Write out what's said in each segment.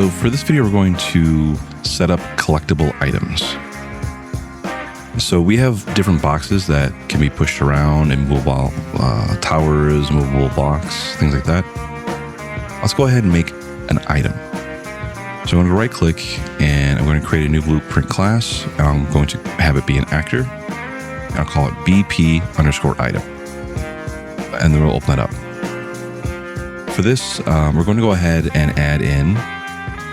So for this video, we're going to set up collectible items. So we have different boxes that can be pushed around and movable towers, movable blocks, things like that. Let's go ahead and make an item. So I'm going to right click and I'm going to create a new blueprint class. And I'm going to have it be an actor. And I'll call it BP_item. And then we'll open that up. For this, we're going to go ahead and add in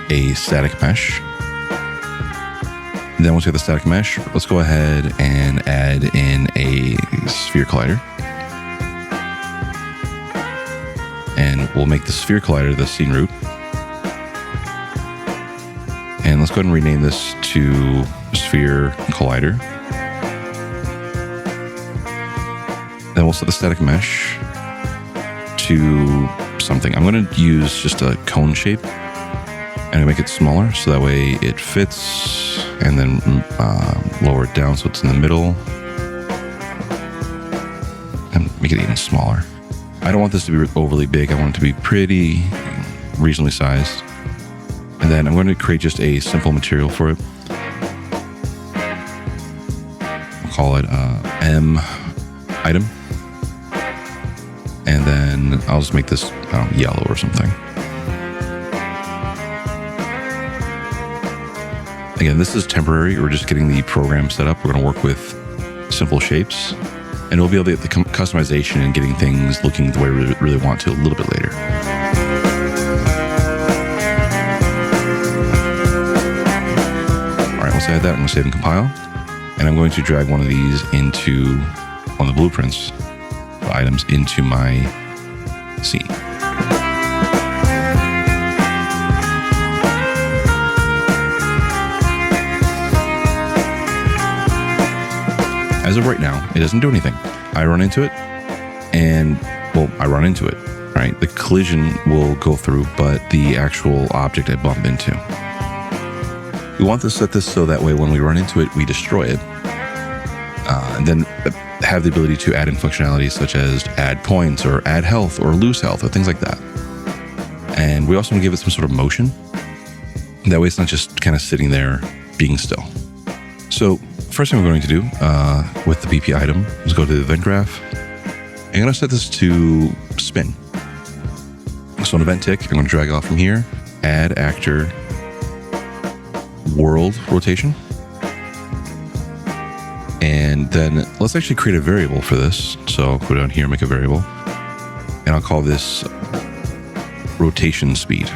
a static mesh. Then once we have the static mesh, let's go ahead and add in a sphere collider. And we'll make the sphere collider the scene root. And let's go ahead and rename this to sphere collider. Then we'll set the static mesh to something. I'm going to use just a cone shape and make it smaller so that way it fits, and then lower it down so it's in the middle and make it even smaller. I don't want this to be overly big. I want it to be pretty reasonably sized. And then I'm going to create just a simple material for it. We'll call it M item. And then I'll just make this yellow or something. Again, this is temporary. We're just getting the program set up. We're going to work with simple shapes, and we'll be able to get the customization and getting things looking the way we really want to a little bit later. All right, once I add that, I'm going to save and compile, and I'm going to drag one of these into one of the blueprints items into my scene. As of right now, it doesn't do anything. I run into it and, well, I run into it, right? The collision will go through, but the actual object I bump into. We want to set this so that way when we run into it, we destroy it. And then have the ability to add in functionality such as add points or add health or lose health or things like that. And we also want to give it some sort of motion. That way it's not just kind of sitting there being still. So first thing we're going to do with the BP item is go to the event graph. I'm going to set this to spin. So an event tick, I'm going to drag it off from here, add actor, world rotation. And then let's actually create a variable for this. So I'll go down here, make a variable, and I'll call this rotation speed.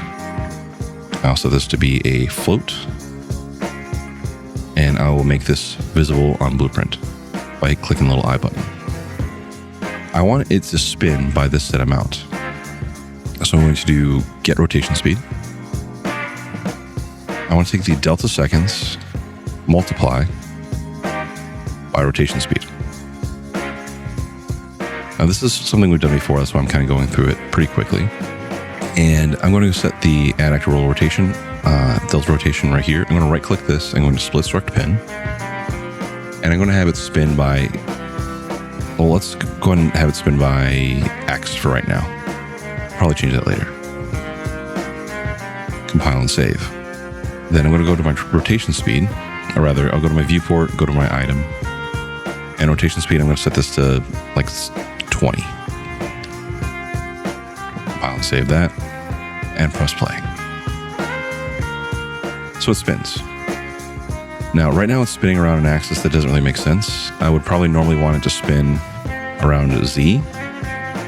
I'll set this to be a float, and I will make this visible on Blueprint by clicking the little I button. I want it to spin by this set amount. So I'm going to do get rotation speed. I want to take the delta seconds, multiply by rotation speed. Now this is something we've done before, that's why I'm kind of going through it pretty quickly. And I'm going to set the add actor roll rotation, delta rotation right here. I'm going to right click this, I'm going to split struct pin, and I'm going to have it spin by, well, let's go ahead and have it spin by X for right now. Probably change that later. Compile and save. Then I'm going to go to my rotation speed, or rather I'll go to my viewport, go to my item, and rotation speed, I'm going to set this to like 20. I'll save that and press play. So it spins. Now, right now it's spinning around an axis that doesn't really make sense. I would probably normally want it to spin around Z.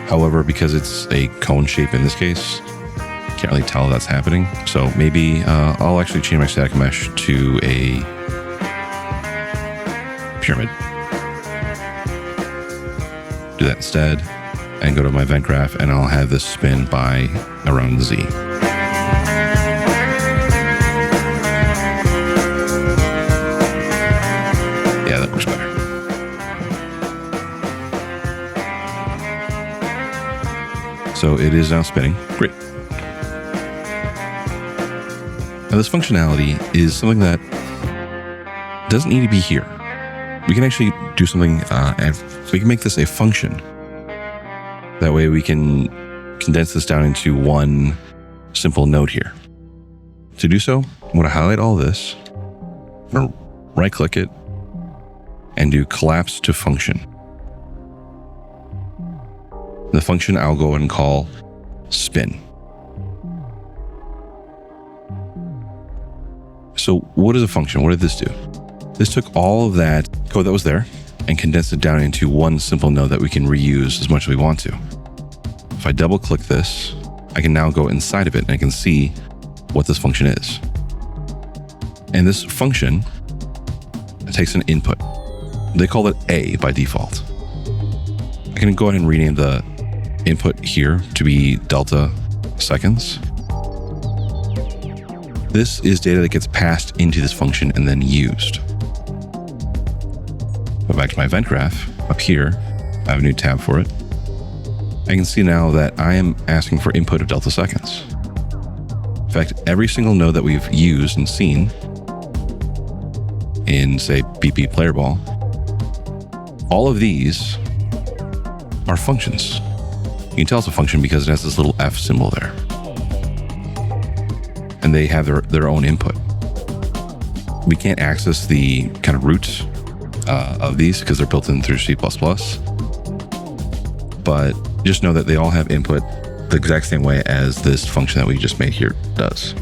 However, because it's a cone shape in this case, can't really tell that's happening. So maybe I'll actually change my static mesh to a pyramid. Do that instead, and go to my event graph, and I'll have this spin by around Z. Yeah, that works better. So it is now spinning. Great. Now this functionality is something that doesn't need to be here. We can actually do something, and we can make this a function. That way we can condense this down into one simple node here. To do so, I'm going to highlight all this, I'm going to right click it and do collapse to function. The function I'll go and call spin. So what is a function? What did this do? This took all of that code that was there and condensed it down into one simple node that we can reuse as much as we want to. If I double click this, I can now go inside of it and I can see what this function is. And this function takes an input. They call it A by default. I can go ahead and rename the input here to be delta seconds. This is data that gets passed into this function and then used. Go back to my event graph. Up here, I have a new tab for it. I can see now that I am asking for input of delta seconds. In fact, every single node that we've used and seen in, say, BP player ball, all of these are functions. You can tell it's a function because it has this little F symbol there. And they have their own input. We can't access the kind of root of these because they're built in through C++. But just know that they all have input the exact same way as this function that we just made here does.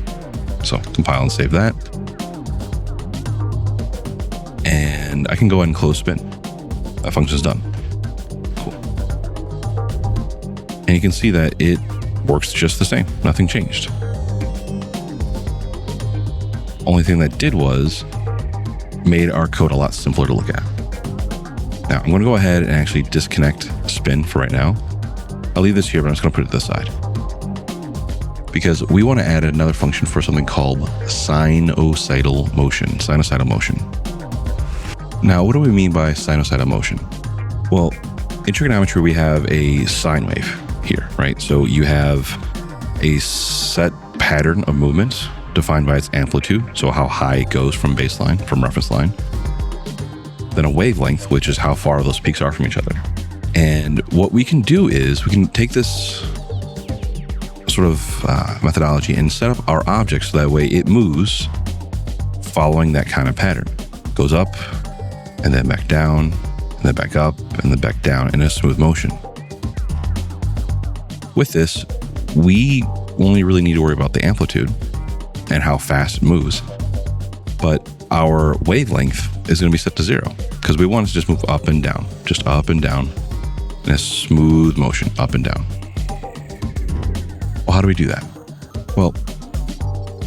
So compile and save that. And I can go ahead and close spin. That function's done. Cool. And you can see that it works just the same. Nothing changed. Only thing that did was made our code a lot simpler to look at. Now I'm going to go ahead and actually disconnect spin for right now. I'll leave this here, but I'm just going to put it to the side because we want to add another function for something called sinusoidal motion. Now, what do we mean by sinusoidal motion? Well, in trigonometry, we have a sine wave here, right? So you have a set pattern of movement defined by its amplitude, so how high it goes from baseline, from reference line. Then a wavelength, which is how far those peaks are from each other. And what we can do is we can take this sort of methodology and set up our object so that way it moves following that kind of pattern. Goes up and then back down and then back up and then back down in a smooth motion. With this, we only really need to worry about the amplitude and how fast it moves. But our wavelength is going to be set to 0 because we want it to just move up and down, just up and down in a smooth motion, up and down. Well, how do we do that? Well,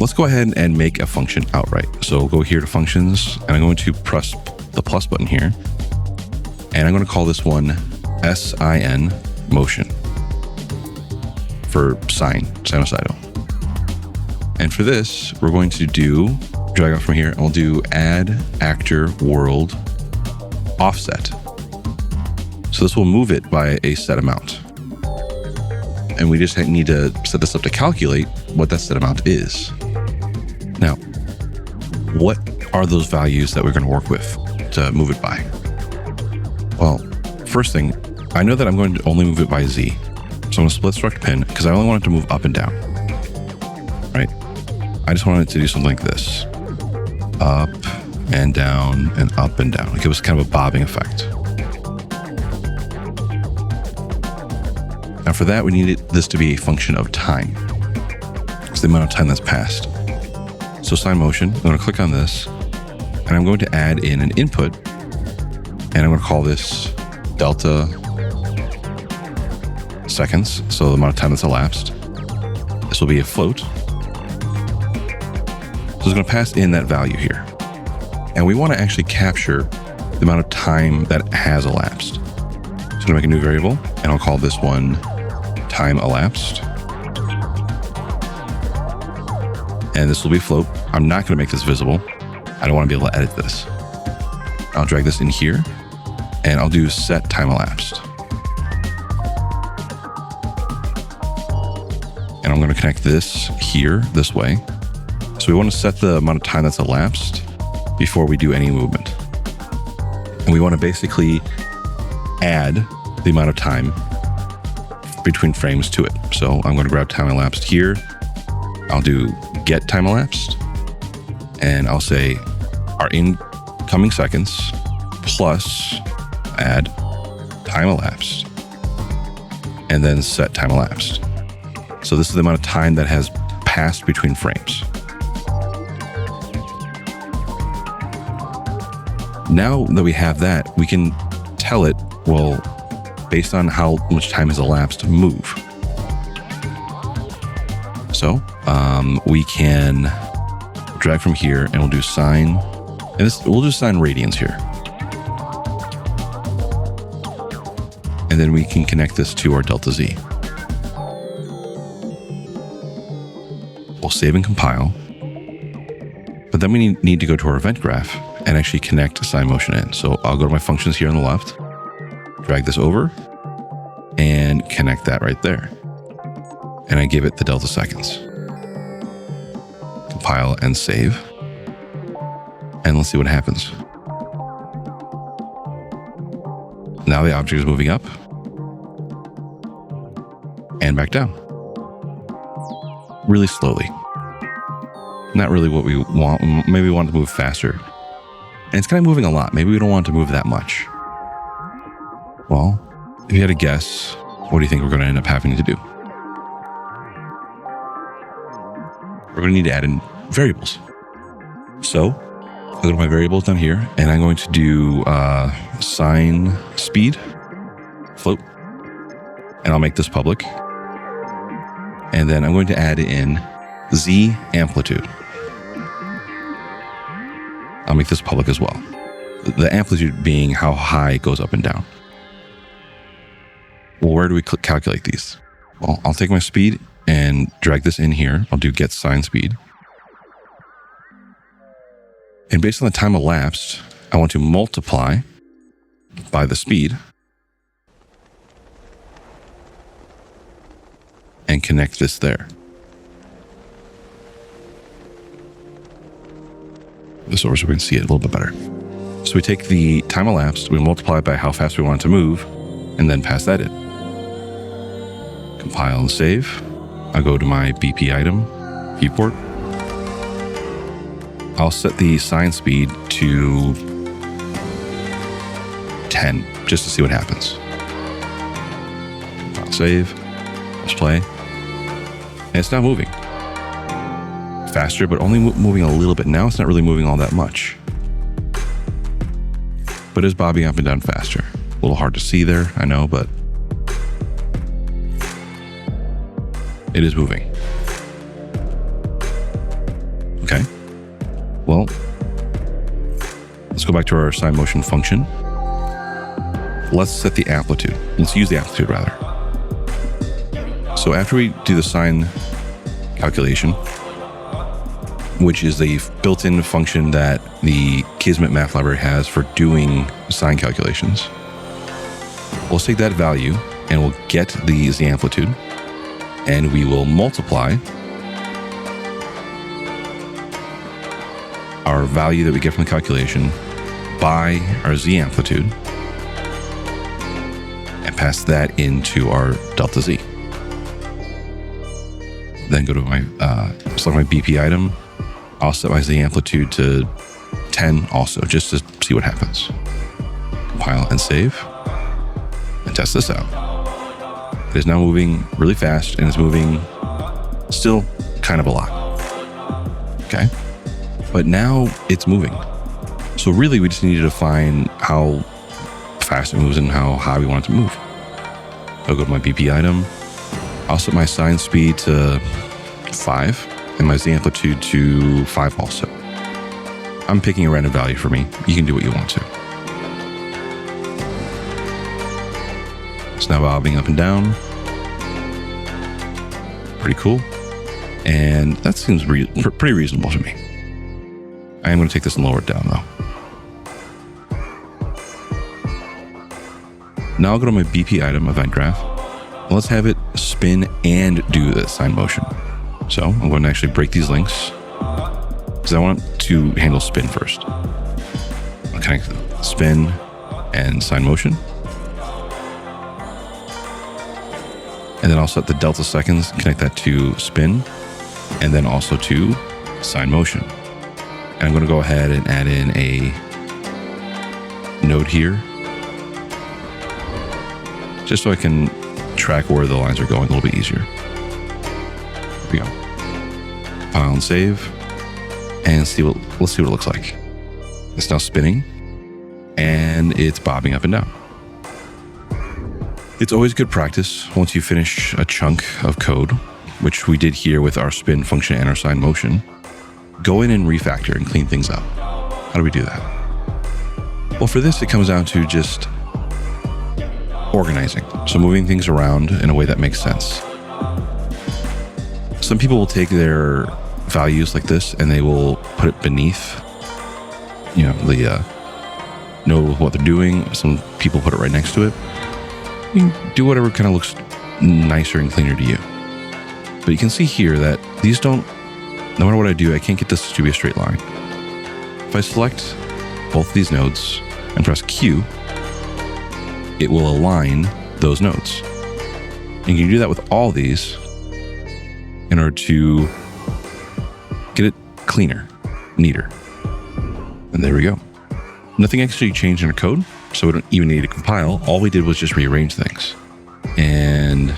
let's go ahead and make a function outright. So we'll go here to functions and I'm going to press the plus button here. And I'm going to call this one sine motion for sine, sinusoidal. And for this, we're going to drag out from here, and we'll do add actor world offset. So this will move it by a set amount. And we just need to set this up to calculate what that set amount is. Now, what are those values that we're going to work with to move it by? Well, first thing, I know that I'm going to only move it by Z. So I'm going to split struct pin because I only want it to move up and down, right? I just wanted it to do something like this. Up and down and up and down. Like it was kind of a bobbing effect. Now for that, we needed this to be a function of time. It's the amount of time that's passed. So sine motion, I'm going to click on this and I'm going to add in an input and I'm going to call this delta seconds. So the amount of time that's elapsed. This will be a float. So it's going to pass in that value here. And we want to actually capture the amount of time that has elapsed. So I'm going to make a new variable and I'll call this one time elapsed. And this will be float. I'm not going to make this visible. I don't want to be able to edit this. I'll drag this in here and I'll do set time elapsed. And I'm going to connect this here, this way. So we want to set the amount of time that's elapsed before we do any movement. And we want to basically add the amount of time between frames to it. So I'm going to grab time elapsed here. I'll do get time elapsed, and I'll say our incoming seconds plus add time elapsed, and then set time elapsed. So this is the amount of time that has passed between frames. Now that we have that, we can tell it, well, based on how much time has elapsed, move. So we can drag from here and we'll do sine, and we'll do sine radians here. And then we can connect this to our delta Z. We'll save and compile. But then we need to go to our event graph and actually connect sine motion in. So I'll go to my functions here on the left, drag this over, and connect that right there. And I give it the delta seconds. Compile and save. And let's see what happens. Now the object is moving up and back down. Really slowly. Not really what we want. Maybe we want to move faster. And it's kind of moving a lot. Maybe we don't want to move that much. Well, if you had to guess, what do you think we're going to end up having to do? We're going to need to add in variables. So I'll go to my variables down here, and I'm going to do sine speed, float, and I'll make this public. And then I'm going to add in Z amplitude. I'll make this public as well. The amplitude being how high it goes up and down. Well, where do we calculate these? Well, I'll take my speed and drag this in here. I'll do get sine speed. And based on the time elapsed, I want to multiply by the speed and connect this there. This over so we can see it a little bit better. So we take the time elapsed, we multiply it by how fast we want it to move, and then pass that in. Compile and save. I'll go to my BP item, viewport. I'll set the sine speed to 10, just to see what happens. Compile, save, let's play. And it's now moving. Faster, but only moving a little bit. Now it's not really moving all that much. But it's bobbing up and down faster. A little hard to see there, I know, but it is moving. Okay. Well, let's go back to our sine motion function. Let's set the amplitude. Let's use the amplitude rather. So after we do the sine calculation, which is the built-in function that the Kismet math library has for doing sine calculations, we'll take that value and we'll get the Z amplitude, and we will multiply our value that we get from the calculation by our Z amplitude and pass that into our delta Z. Then go to my, select my BP item. I'll set my Z amplitude to 10 also, just to see what happens. Compile and save, and test this out. It is now moving really fast, and it's moving still kind of a lot. Okay, but now it's moving. So really, we just need to define how fast it moves and how high we want it to move. I'll go to my BP item. I'll set my sine speed to 5. And my Z amplitude to 5 also. I'm picking a random value for me. You can do what you want to. It's now bobbing up and down. Pretty cool. And that seems pretty reasonable to me. I am going to take this and lower it down though. Now I'll go to my BP item event graph. Let's have it spin and do the sine motion. So I'm going to actually break these links because I want to handle spin first. I'll connect spin and sine motion. And then I'll set the delta seconds, connect that to spin. and then also to sine motion. And I'm going to go ahead and add in a node here, just so I can track where the lines are going a little bit easier. Here we go. File and save, and let's see what it looks like. It's now spinning, and it's bobbing up and down. It's always good practice once you finish a chunk of code, which we did here with our spin function and our sine motion. Go in and refactor and clean things up. How do we do that? Well, for this, it comes down to just organizing. So moving things around in a way that makes sense. Some people will take their values like this and they will put it beneath, the know what they're doing. Some people put it right next to it. You can do whatever kind of looks nicer and cleaner to you. But you can see here that these don't, no matter what I do, I can't get this to be a straight line. If I select both of these nodes and press Q, it will align those nodes. And you can do that with all these in order to get it cleaner, neater. And there we go. Nothing actually changed in our code, so we don't even need to compile. All we did was just rearrange things. And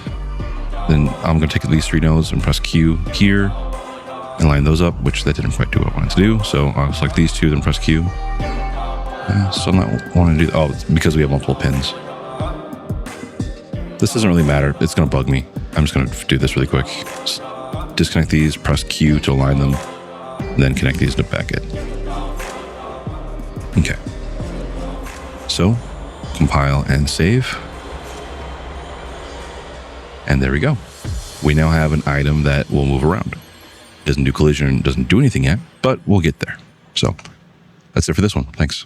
then I'm going to take these 3 nodes and press Q here and line those up, which that didn't quite do what I wanted to do. So I'll select these 2, then press Q. So I'm not wanting to do, it's because we have multiple pins. This doesn't really matter. It's going to bug me. I'm just going to do this really quick. Just disconnect these, press Q to align them, and then connect these to back it. Okay. So compile and save. And there we go. We now have an item that will move around. Doesn't do collision, doesn't do anything yet, but we'll get there. So that's it for this one. Thanks.